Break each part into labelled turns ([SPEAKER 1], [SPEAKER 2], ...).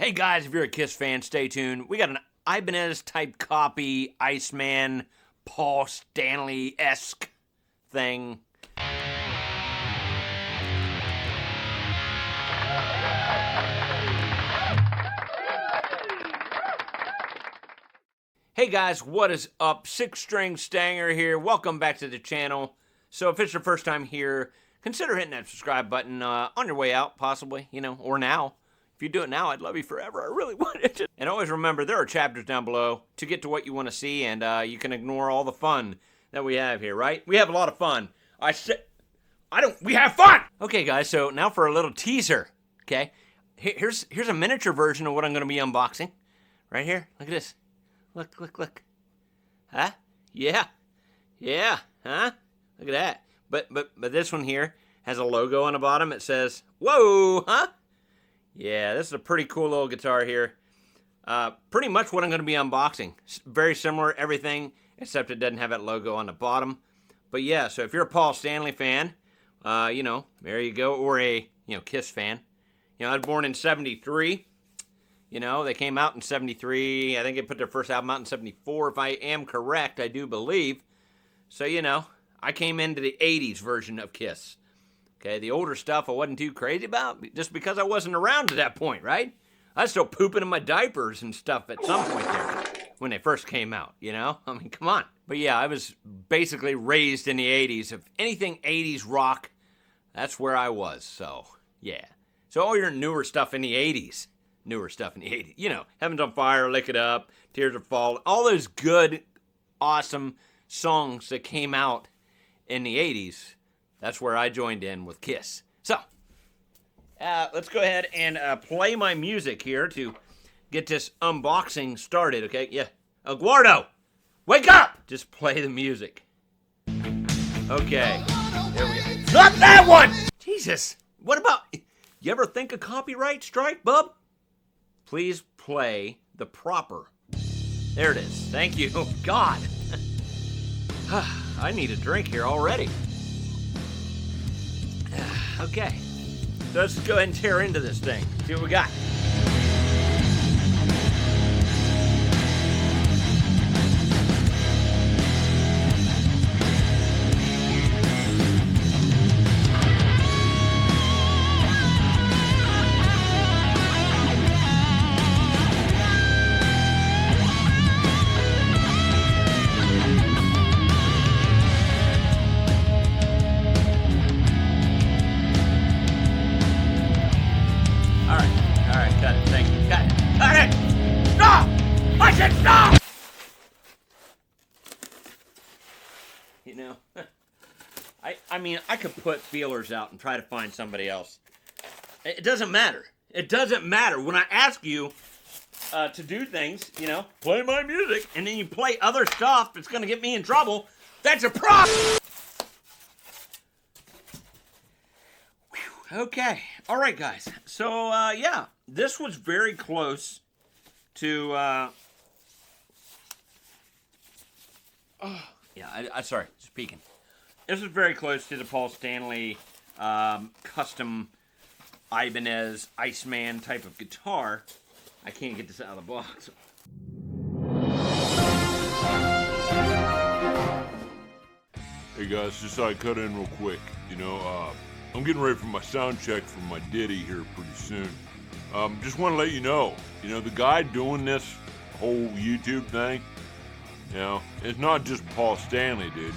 [SPEAKER 1] Hey guys, if you're a Kiss fan, stay tuned. We got an Ibanez type copy, Iceman, Paul Stanley-esque thing. Hey guys, what is up? Six String Stanger here. Welcome back to the channel. So if it's your first time here, consider hitting that subscribe button on your way out, possibly, or now. If you do it now, I'd love you forever. I really want it to. And always remember, there are chapters down below to get to what you want to see, and you can ignore all the fun that we have here, right? We have a lot of fun. We have fun! Okay, guys, so now for a little teaser, okay? Here's a miniature version of what I'm going to be unboxing. Right here. Look at this. Look. Huh? Yeah. Huh? Look at that. But this one here has a logo on the bottom. It says, whoa, huh? Yeah, this is a pretty cool little guitar here. Pretty much what I'm going to be unboxing. Very similar, everything, except it doesn't have that logo on the bottom. But yeah, so if you're a Paul Stanley fan, there you go. Or a, Kiss fan. I was born in 73. They came out in 73. I think they put their first album out in 74, if I am correct, I do believe. So, I came into the 80s version of Kiss. Okay, the older stuff I wasn't too crazy about, just because I wasn't around at that point, right? I was still pooping in my diapers and stuff at some point there when they first came out, I mean, come on. But yeah, I was basically raised in the 80s. If anything 80s rock, that's where I was, so yeah. So all your newer stuff in the 80s, Heaven's on Fire, Lick It Up, Tears Are Falling, all those good, awesome songs that came out in the 80s, that's where I joined in with Kiss. So, let's go ahead and play my music here to get this unboxing started, okay? Yeah. Guardo, wake up! Just play the music. Okay. There we go. Not that one! Jesus. What about... You ever think of copyright strike, bub? Please play the proper. There it is. Thank you. God. I need a drink here already. Okay. So let's go ahead and tear into this thing. See what we got. Stop! I could put feelers out and try to find somebody else. It doesn't matter. It doesn't matter. When I ask you to do things, play my music, and then you play other stuff that's going to get me in trouble, that's a problem! Okay. All right, guys. So, yeah, this was very close to... sorry, speaking. This is very close to the Paul Stanley custom Ibanez Iceman type of guitar. I can't get this out of the box.
[SPEAKER 2] Hey guys, just thought I'd cut in real quick. I'm getting ready for my sound check for my Ditty here pretty soon. Just want to let you know, the guy doing this whole YouTube thing, it's not just Paul Stanley, dude.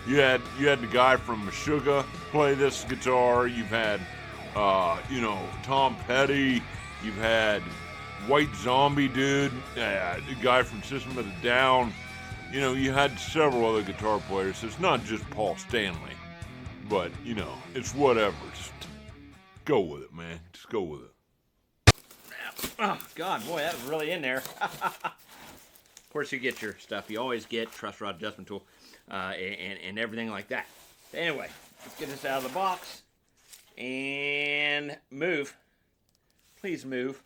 [SPEAKER 2] You had the guy from Meshuggah play this guitar. You've had, Tom Petty. You've had White Zombie, dude. The guy from System of a Down. You had several other guitar players. So it's not just Paul Stanley. But, it's whatever. Just go with it, man. Just go with it.
[SPEAKER 1] Oh, God, boy, that was really in there. Of course, you get your stuff. You always get truss rod adjustment tool and everything like that. Anyway, let's get this out of the box and move. Please move.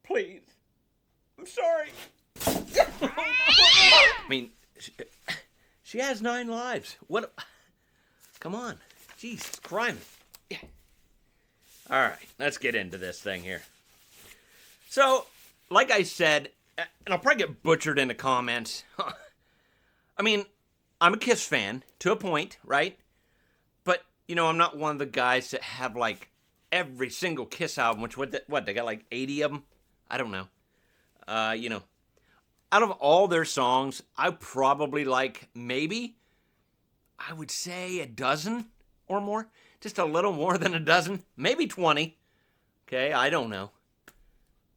[SPEAKER 1] Please. I'm sorry. I mean, she has 9 lives. What? Come on. Jesus Christ. Yeah. All right, let's get into this thing here. So, like I said, and I'll probably get butchered in the comments. I mean, I'm a Kiss fan to a point, right? But, you know, I'm not one of the guys that have, like, every single Kiss album, which, what they got, like, 80 of them? I don't know. You know, out of all their songs, I probably like maybe, I would say a dozen or more. Just a little more than a dozen. Maybe 20. Okay, I don't know.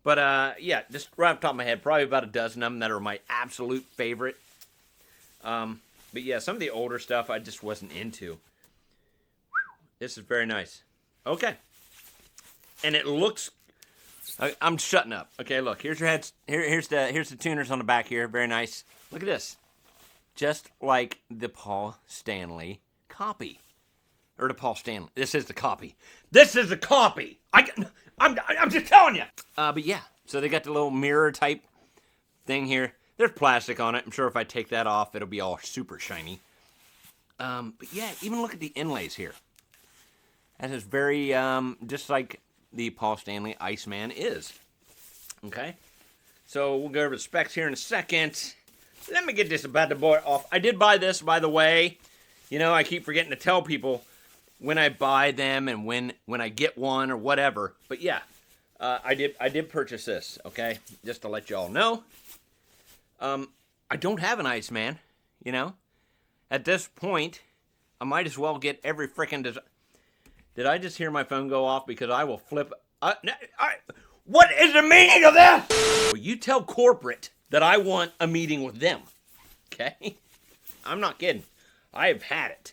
[SPEAKER 1] But, yeah, just right off the top of my head, probably about a dozen of them that are my absolute favorite. But, yeah, some of the older stuff I just wasn't into. This is very nice. Okay. And it looks... I'm shutting up. Okay, look. Here's your heads. Here's the tuners on the back here. Very nice. Look at this. Just like the Paul Stanley copy. Or the Paul Stanley. This is the copy. This is the copy. I'm just telling you. But yeah. So they got the little mirror type thing here. There's plastic on it. I'm sure if I take that off, it'll be all super shiny. But yeah, even look at the inlays here. That is very, just like the Paul Stanley Iceman is. Okay? So we'll go over the specs here in a second. Let me get this bad boy off. I did buy this, by the way. You know, I keep forgetting to tell people when I buy them and when I get one or whatever. But yeah, I did purchase this, okay? Just to let y'all know. I don't have an Iceman, you know? At this point, I might as well get every frickin' Did I just hear my phone go off? Because I will flip... what is the meaning of this? Well, you tell corporate that I want a meeting with them. Okay? I'm not kidding. I have had it.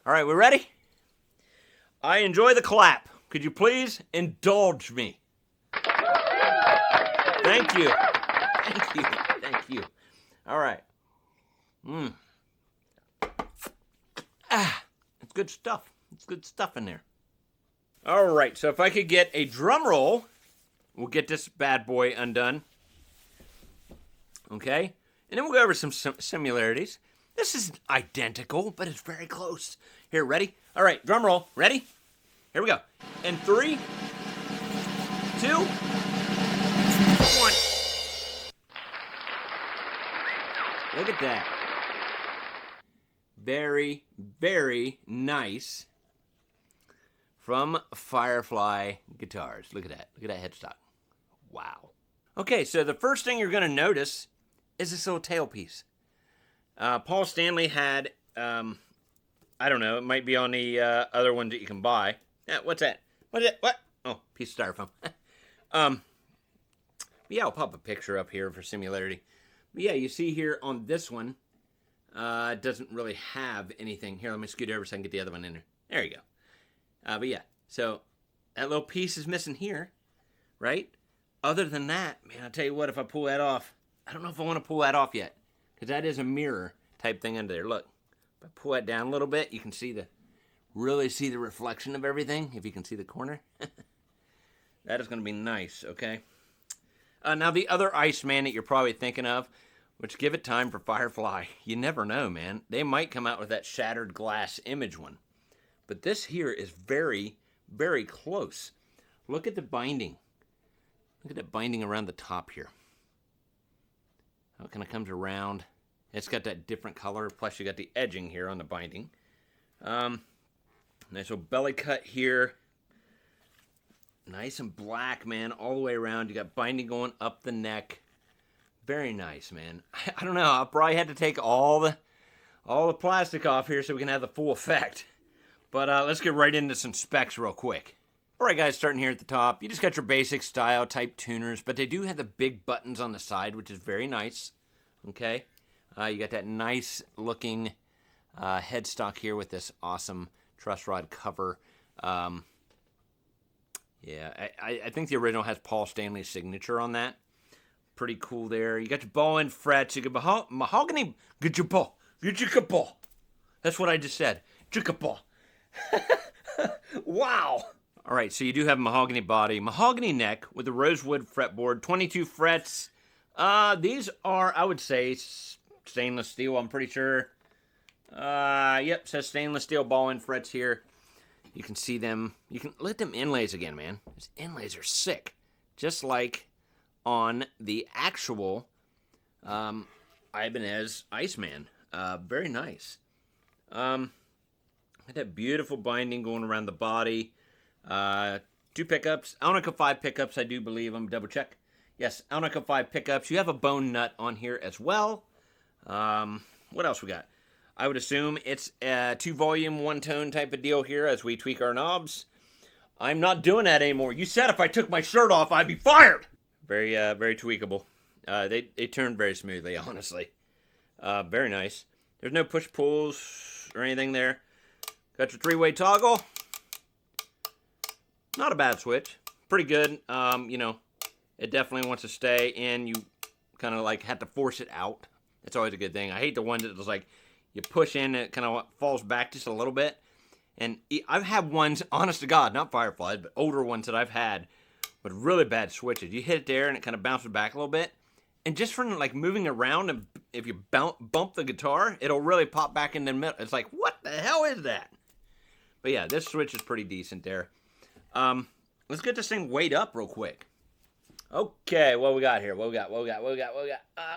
[SPEAKER 1] All right, we ready? I enjoy the clap. Could you please indulge me? Thank you. Thank you. Thank you. All right. It's good stuff. It's good stuff in there. All right, so if I could get a drum roll, we'll get this bad boy undone. Okay? And then we'll go over some similarities. This isn't identical, but it's very close. Here, ready? All right, drum roll. Ready? Here we go. In 3, 2, 1. Look at that. Very, very nice. From Firefly Guitars. Look at that. Look at that headstock. Wow. Okay, so the first thing you're going to notice is this little tailpiece. Paul Stanley had, I don't know, it might be on the other ones that you can buy. What's that? What's it? What? Oh, piece of styrofoam. Yeah, I'll pop a picture up here for similarity. But yeah, you see here on this one, it doesn't really have anything. Here, let me scoot over so I can get the other one in there. There you go. But yeah, so that little piece is missing here, right? Other than that, man, I'll tell you what, if I pull that off, I don't know if I want to pull that off yet, because that is a mirror type thing under there. Look, if I pull that down a little bit, you can really see the reflection of everything, if you can see the corner. That is going to be nice, okay? Now, the other Iceman that you're probably thinking of, which give it time for Firefly. You never know, man. They might come out with that shattered glass image one. But this here is very, very close. Look at the binding. Look at that binding around the top here. How it kind of comes around. It's got that different color. Plus you got the edging here on the binding. Nice little belly cut here. Nice and black, man, all the way around. You got binding going up the neck. Very nice, man. I don't know. I'll probably have to take all the plastic off here so we can have the full effect. But let's get right into some specs real quick. All right, guys, starting here at the top. You just got your basic style type tuners, but they do have the big buttons on the side, which is very nice. Okay? You got that nice looking headstock here with this awesome truss rod cover. Yeah, I think the original has Paul Stanley's signature on that. Pretty cool there. You got your ball and frets. You got mahogany. Get your ball. Get your ball. That's what I just said. Get your ball. Wow. All right, so you do have mahogany body, mahogany neck with a rosewood fretboard, 22 frets. These are, I would say, stainless steel, I'm pretty sure. Yep, says stainless steel ball and frets here. You can see them. You can let them inlays again, man. These inlays are sick. just like on the actual Ibanez Iceman. Very nice. That beautiful binding going around the body. 2 pickups. Alnica 5 pickups, I do believe. I'm double check. Yes, Alnica 5 pickups. You have a bone nut on here as well. What else we got? I would assume it's a 2-volume, 1-tone type of deal here as we tweak our knobs. I'm not doing that anymore. You said if I took my shirt off, I'd be fired. Very tweakable. They turn very smoothly, honestly. Very nice. There's no push-pulls or anything there. Got your 3-way toggle. Not a bad switch. Pretty good. You know, it definitely wants to stay in. You kind of like have to force it out. That's always a good thing. I hate the ones that just like you push in and it kind of falls back just a little bit. And I've had ones, honest to God, not Fireflies, but older ones that I've had with really bad switches. You hit it there and it kind of bounces back a little bit. And just from like moving around, and if you bump the guitar, it'll really pop back in the middle. It's like, what the hell is that? But yeah, this switch is pretty decent there. Let's get this thing weighed up real quick. Okay, what we got here? What we got?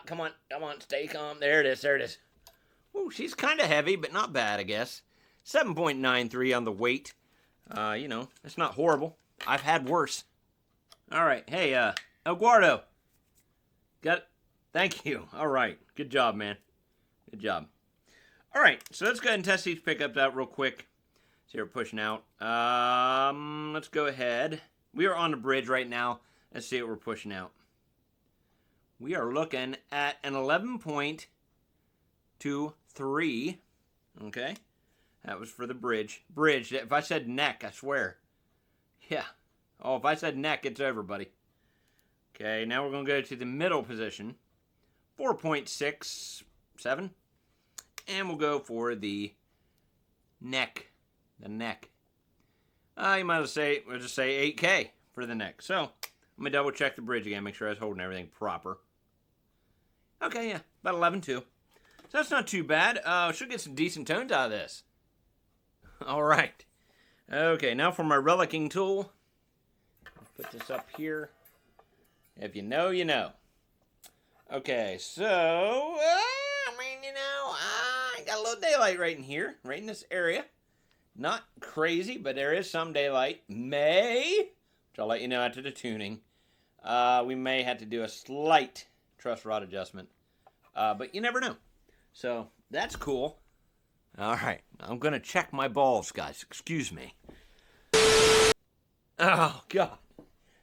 [SPEAKER 1] Come on, stay calm. There it is. Ooh, she's kind of heavy, but not bad, I guess. 7.93 on the weight. You know, it's not horrible. I've had worse. All right, hey, Eduardo. Got it? Thank you. All right, good job, man. Good job. All right, so let's go ahead and test these pickups out real quick. See, we're pushing out. Let's go ahead. We are on the bridge right now. Let's see what we're pushing out. We are looking at an 11.23. Okay. That was for the bridge. Bridge. If I said neck, I swear. Yeah. Oh, if I said neck, it's over, buddy. Okay, now we're going to go to the middle position. 4.67. And we'll go for the neck. The neck. You might as well we'll just say 8K for the neck. So, let me double check the bridge again, make sure I was holding everything proper. Okay, yeah, about 11.2. So that's not too bad. Should get some decent tones out of this. All right. Okay, now for my relicking tool. I'll put this up here. If you know, you know. Okay, so, I got a little daylight right in here, right in this area. Not crazy, but there is some daylight. Which I'll let you know after the tuning. We may have to do a slight truss rod adjustment. But you never know. So, that's cool. All right, I'm going to check my balls, guys. Excuse me. Oh, God.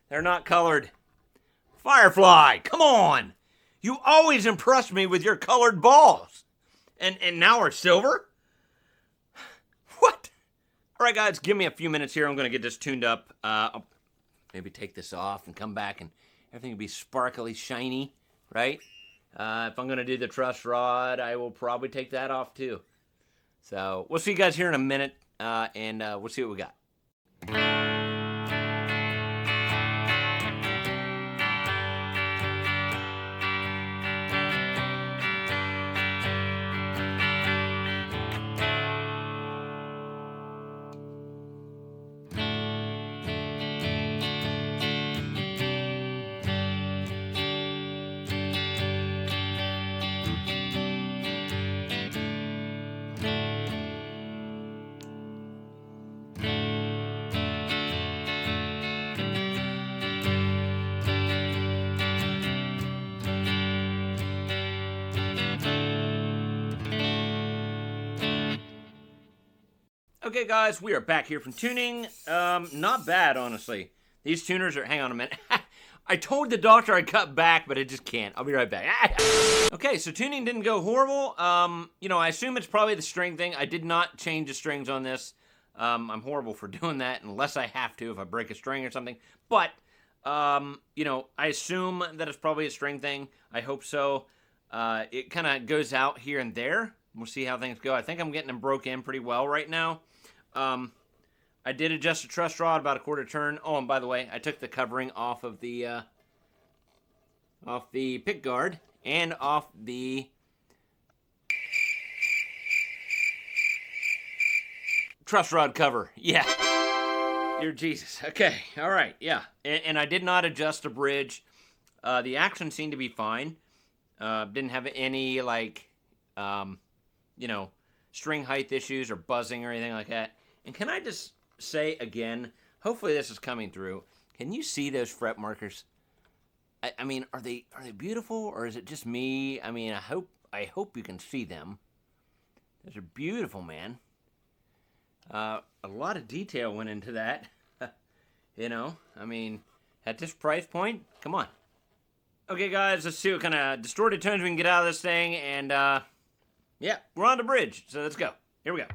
[SPEAKER 1] They're not colored. Firefly, come on. You always impress me with your colored balls. And now we're silver? What? All right, guys, give me a few minutes here. I'm going to get this tuned up. I'll maybe take this off and come back and everything will be sparkly, shiny, right? If I'm going to do the truss rod, I will probably take that off too. So we'll see you guys here in a minute, and we'll see what we got. Okay, guys, we are back here from tuning. Not bad, honestly. These tuners are... Hang on a minute. I told the doctor I'd cut back, but I just can't. I'll be right back. Okay, so tuning didn't go horrible. You know, I assume it's probably the string thing. I did not change the strings on this. I'm horrible for doing that unless I have to, if I break a string or something. But, you know, I assume that it's probably a string thing. I hope so. It kind of goes out here and there. We'll see how things go. I think I'm getting them broke in pretty well right now. I did adjust the truss rod about a quarter turn. Oh, and by the way, I took the covering off of the pick guard and off the truss rod cover. Yeah. Dear Jesus. Okay, all right, yeah. And I did not adjust the bridge. The action seemed to be fine. Didn't have any, like, you know, string height issues or buzzing or anything like that. And can I just say again, hopefully this is coming through. Can you see those fret markers? I mean, are they beautiful, or is it just me? I mean, I hope you can see them. Those are beautiful, man. A lot of detail went into that. You know, I mean, at this price point, come on. Okay, guys, let's see what kind of distorted tones we can get out of this thing, and yeah, we're on the bridge, so let's go. Here we go.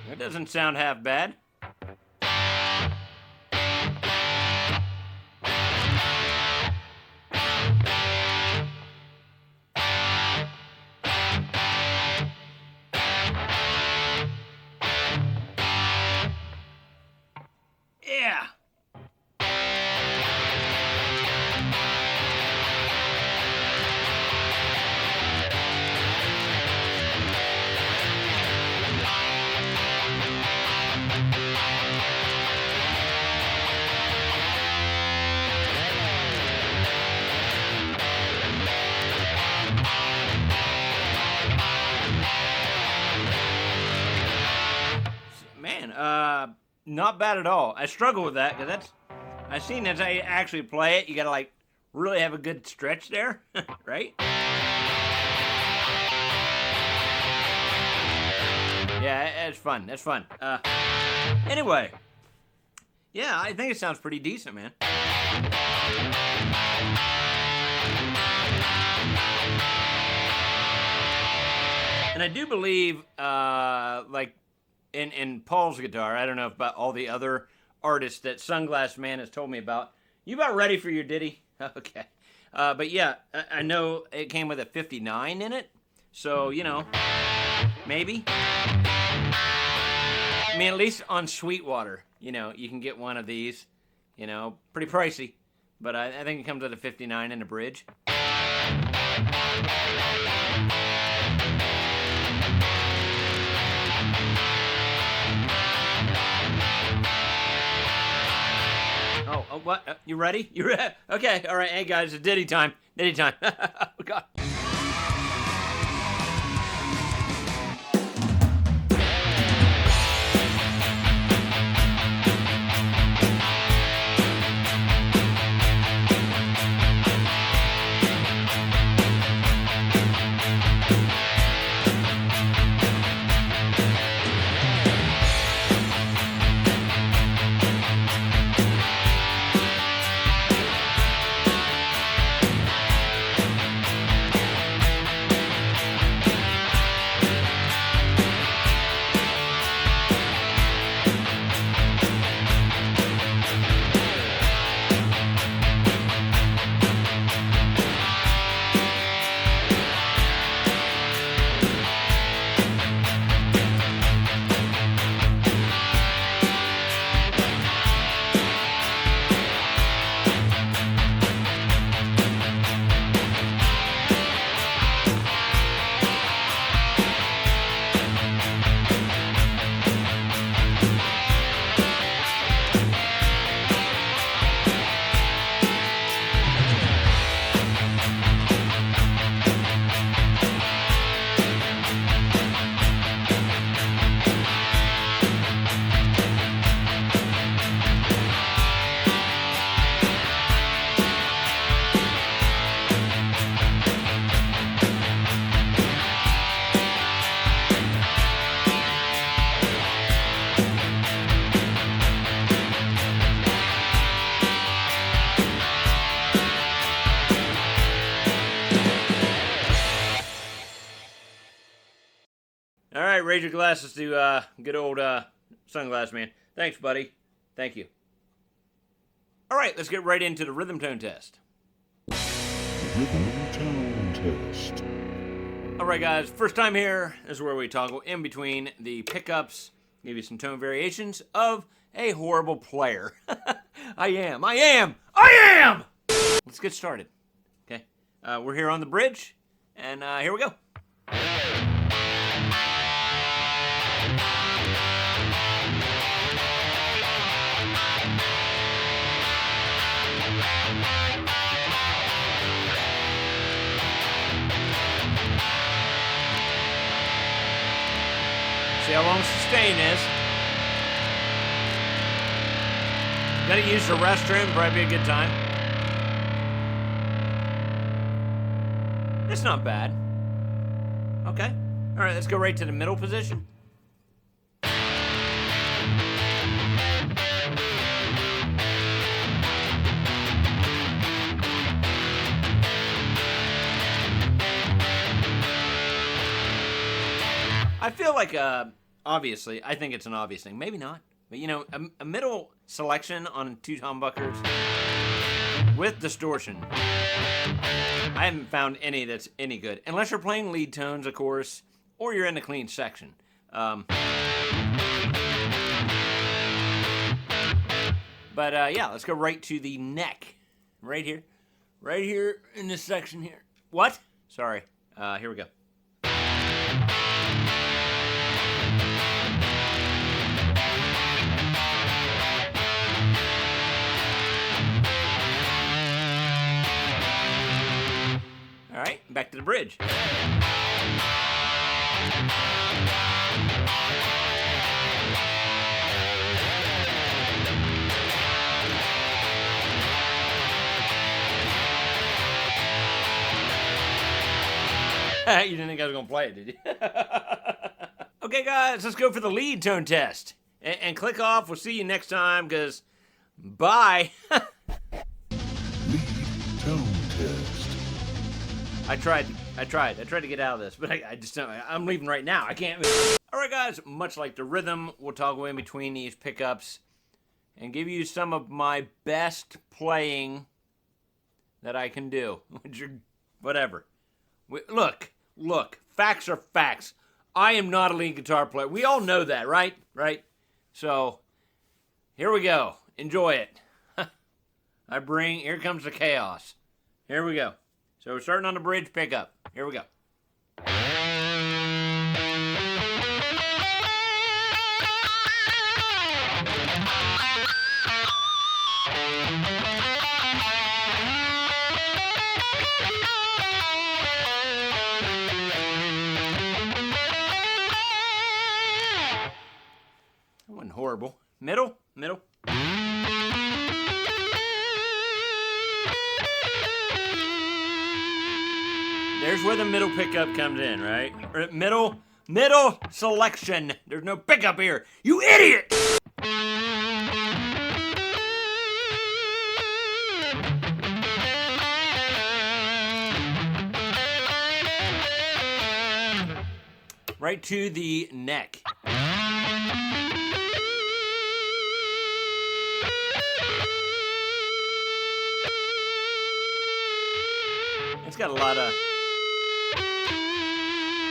[SPEAKER 1] That doesn't sound half bad. Yeah. Man, not bad at all. I struggle with that because I've seen as I actually play it, you gotta like really have a good stretch there, right? Yeah, it's fun. That's fun. Anyway, yeah, I think it sounds pretty decent, man. And I do believe, like, in Paul's guitar, I don't know about all the other artists that Sunglass Man has told me about. You about ready for your ditty? Okay. But yeah, I know it came with a 59 in it. So, you know, maybe. I mean, at least on Sweetwater, you know, you can get one of these. You know, pretty pricey. But I think it comes with a 59 and a bridge. Oh, what? You ready? You ready? Okay, all right. Hey, guys, it's ditty time. Ditty time. Oh, God. All right, raise your glasses to good old Sunglass Man. Thanks, buddy. Thank you. All right, let's get right into the rhythm tone test.
[SPEAKER 3] Rhythm tone test.
[SPEAKER 1] All right, guys, first time here is where we toggle in between the pickups, give you some tone variations of a horrible player. I am! Let's get started. Okay, we're here on the bridge, and here we go. See how long sustain is. Gotta use the restroom, probably be a good time. It's not bad. Okay. All right, let's go right to the middle position. I feel like, obviously, I think it's an obvious thing. Maybe not. But, you know, a middle selection on two humbuckers with distortion. I haven't found any that's any good. Unless you're playing lead tones, of course, or you're in a clean section. But, yeah, let's go right to the neck. Right here. Right here in this section here. What? Sorry. Here we go. All right, back to the bridge. All right, you didn't think I was going to play it, did you? Okay, guys, let's go for the lead tone test. And click off. We'll see you next time, because bye.
[SPEAKER 3] Lead tone test.
[SPEAKER 1] I tried to get out of this, but I just don't. I'm leaving right now. I can't. All right, guys. Much like the rhythm, we'll toggle in between these pickups and give you some of my best playing that I can do. Which are whatever. Look. Facts are facts. I am not a lead guitar player. We all know that, right? Right. So here we go. Enjoy it. Here comes the chaos. Here we go. So we're starting on the bridge pickup. Here we go. That wasn't horrible. Middle. There's where the middle pickup comes in, right? Or middle selection. There's no pickup here. You idiot! Right to the neck. It's got a lot of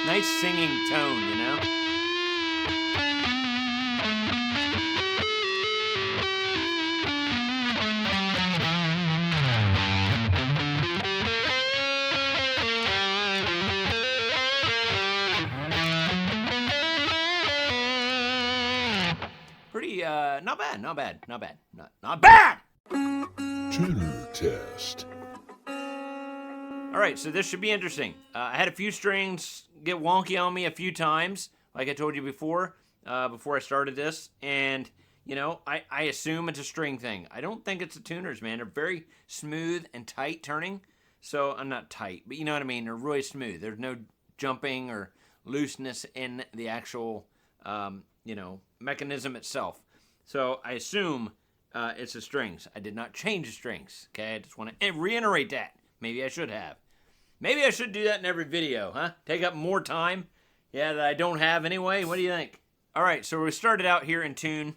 [SPEAKER 1] nice singing tone, you know? Pretty, not bad!
[SPEAKER 3] Tenor test.
[SPEAKER 1] All right, so this should be interesting. I had a few strings get wonky on me a few times, like I told you before I started this. And, you know, I assume it's a string thing. I don't think it's the tuners, man. They're very smooth and tight turning. So, I'm not tight, but you know what I mean. They're really smooth. There's no jumping or looseness in the actual, mechanism itself. So, I assume it's the strings. I did not change the strings, okay? I just want to reiterate that. Maybe I should have. Maybe I should do that in every video, huh? Take up more time? Yeah, that I don't have anyway? What do you think? All right, so we started out here in tune.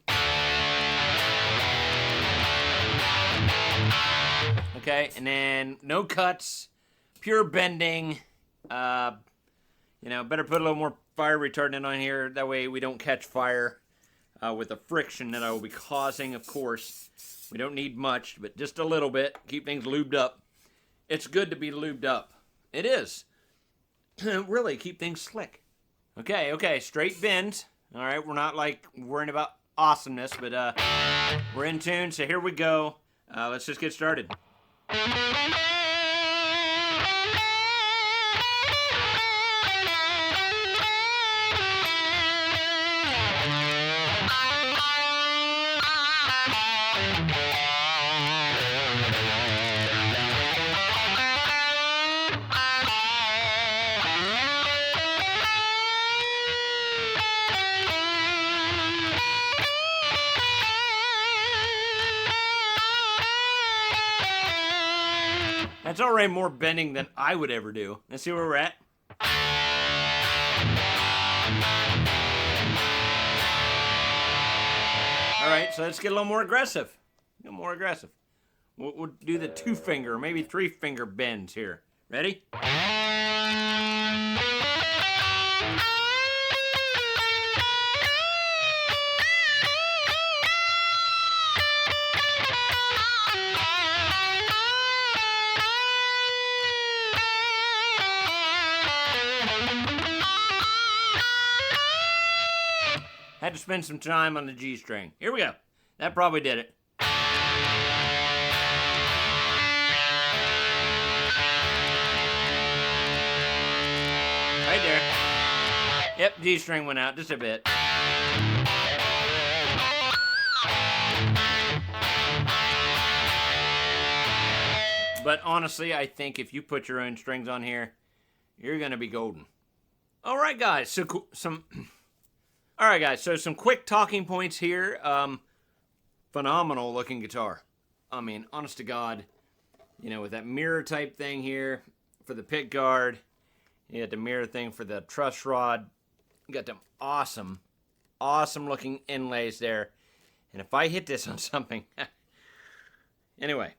[SPEAKER 1] Okay, and then no cuts, pure bending. Better put a little more fire retardant on here. That way we don't catch fire. with the friction that I will be causing, of course. We don't need much, but just a little bit. Keep things lubed up. It's good to be lubed up. It is. Really, keep things slick. Okay, straight bends. All right, we're not like worrying about awesomeness, but we're in tune, so here we go. Let's just get started. That's already more bending than I would ever do. Let's see where we're at. All right, so let's get a little more aggressive. We'll do the 2-finger, maybe 3-finger bends here. Ready? Had to spend some time on the G string. Here we go. That probably did it. Right there. Yep, G string went out just a bit. But honestly, I think if you put your own strings on here, you're going to be golden. All right, guys. So some quick talking points here. Phenomenal looking guitar. I mean, honest to God, you know, with that mirror type thing here for the pick guard, you got the mirror thing for the truss rod. You got them awesome looking inlays there. And if I hit this on something, anyway,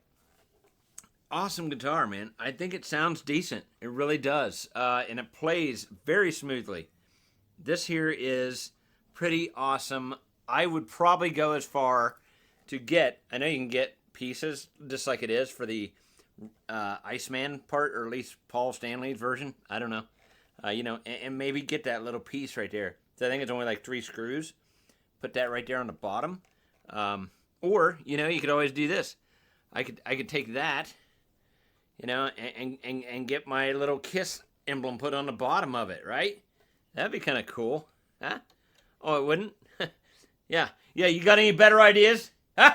[SPEAKER 1] awesome guitar, man. I think it sounds decent. It really does. And it plays very smoothly. This here is pretty awesome. I would probably go as far to get, I know you can get pieces just like it is for the Iceman part, or at least Paul Stanley's version. I don't know. You know, and maybe get that little piece right there. So I think it's only like 3 screws. Put that right there on the bottom. Or, you know, you could always do this. I could take that, you know, and get my little Kiss emblem put on the bottom of it, right? That'd be kind of cool. Huh? Oh, it wouldn't? Yeah, you got any better ideas? Huh?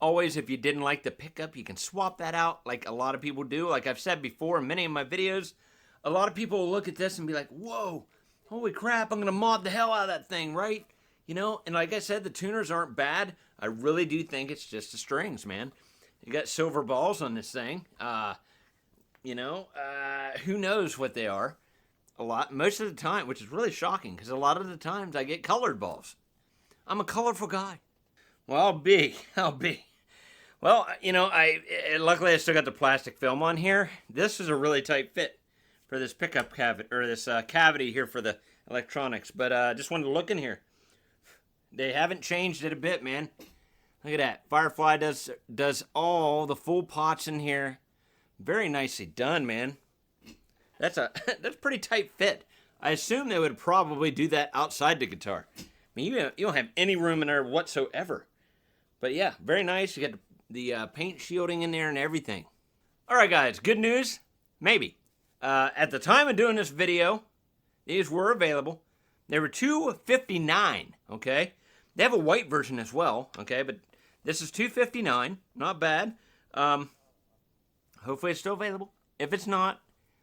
[SPEAKER 1] Always, if you didn't like the pickup, you can swap that out like a lot of people do. Like I've said before in many of my videos, a lot of people will look at this and be like, whoa, holy crap, I'm going to mod the hell out of that thing, right? You know, and like I said, the tuners aren't bad. I really do think it's just the strings, man. You got silver balls on this thing. You know, who knows what they are? Most of the time, which is really shocking, because a lot of the times I get colored balls. I'm a colorful guy. Well, I'll be. Well, you know, luckily I still got the plastic film on here. This is a really tight fit for this pickup cavity, or this cavity here for the electronics. But just wanted to look in here. They haven't changed it a bit, man. Look at that. Firefly does all the full pots in here. Very nicely done, man. That's pretty tight fit. I assume they would probably do that outside the guitar. I mean, you don't have any room in there whatsoever. But yeah, very nice. You got the paint shielding in there and everything. All right, guys, good news? Maybe. At the time of doing this video, these were available. They were $259, okay? They have a white version as well, okay? But this is $259, not bad. Hopefully it's still available. If it's not,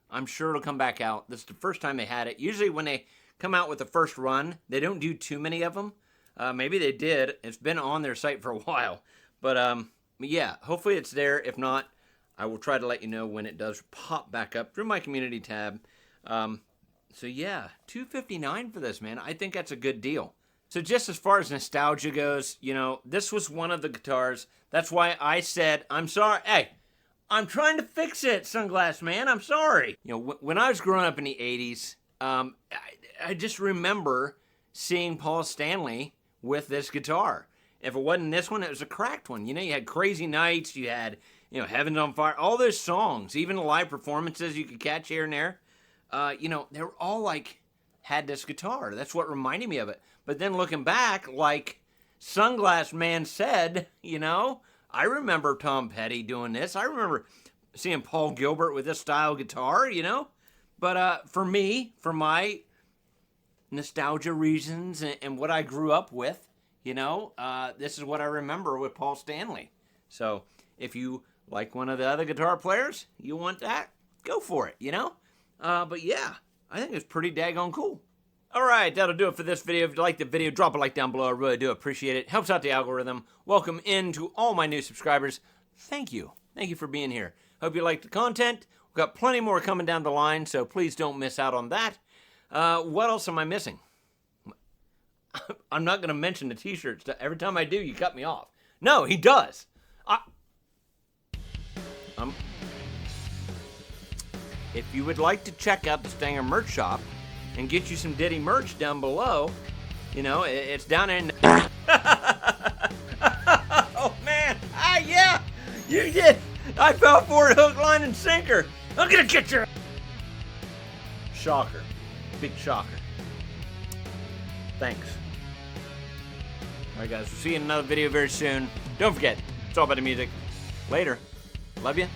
[SPEAKER 1] I'm sure it'll come back out. This is the first time they had it. Usually when they come out with the first run, they don't do too many of them. Maybe they did. It's been on their site for a while. But yeah, hopefully it's there. If not, I will try to let you know when it does pop back up through my community tab. So yeah, $259 for this, man. I think that's a good deal. So just as far as nostalgia goes, you know, this was one of the guitars. That's why I said, I'm sorry. Hey, I'm trying to fix it, Sunglass Man. I'm sorry. You know, when I was growing up in the 80s, I just remember seeing Paul Stanley with this guitar. If it wasn't this one, it was a cracked one. You know, you had Crazy Nights, you had, you know, Heaven's on Fire, all those songs, even the live performances you could catch here and there. You know, they were all like, had this guitar. That's what reminded me of it. But then looking back, like Sunglass Man said, you know, I remember Tom Petty doing this. I remember seeing Paul Gilbert with this style guitar, you know. But for me, for my nostalgia reasons and what I grew up with, you know, this is what I remember with Paul Stanley. So if you like one of the other guitar players, you want that, go for it, you know. But yeah, I think it's pretty daggone cool. All right, that'll do it for this video. If you like the video, drop a like down below. I really do appreciate it. Helps out the algorithm. Welcome into all my new subscribers. Thank you. Thank you for being here. Hope you liked the content. We've got plenty more coming down the line, so please don't miss out on that. What else am I missing? I'm not going to mention the t-shirts. Every time I do, you cut me off. No, he does. If you would like to check out the Stanger merch shop and get you some Ditty merch down below, you know, it's down in... Oh, man. Yeah. You did. I fell for it, hook, line, and sinker. I'm going to get your... Shocker. Big shocker. Thanks. Alright guys, we'll see you in another video very soon. Don't forget, it's all about the music. Later. Love you.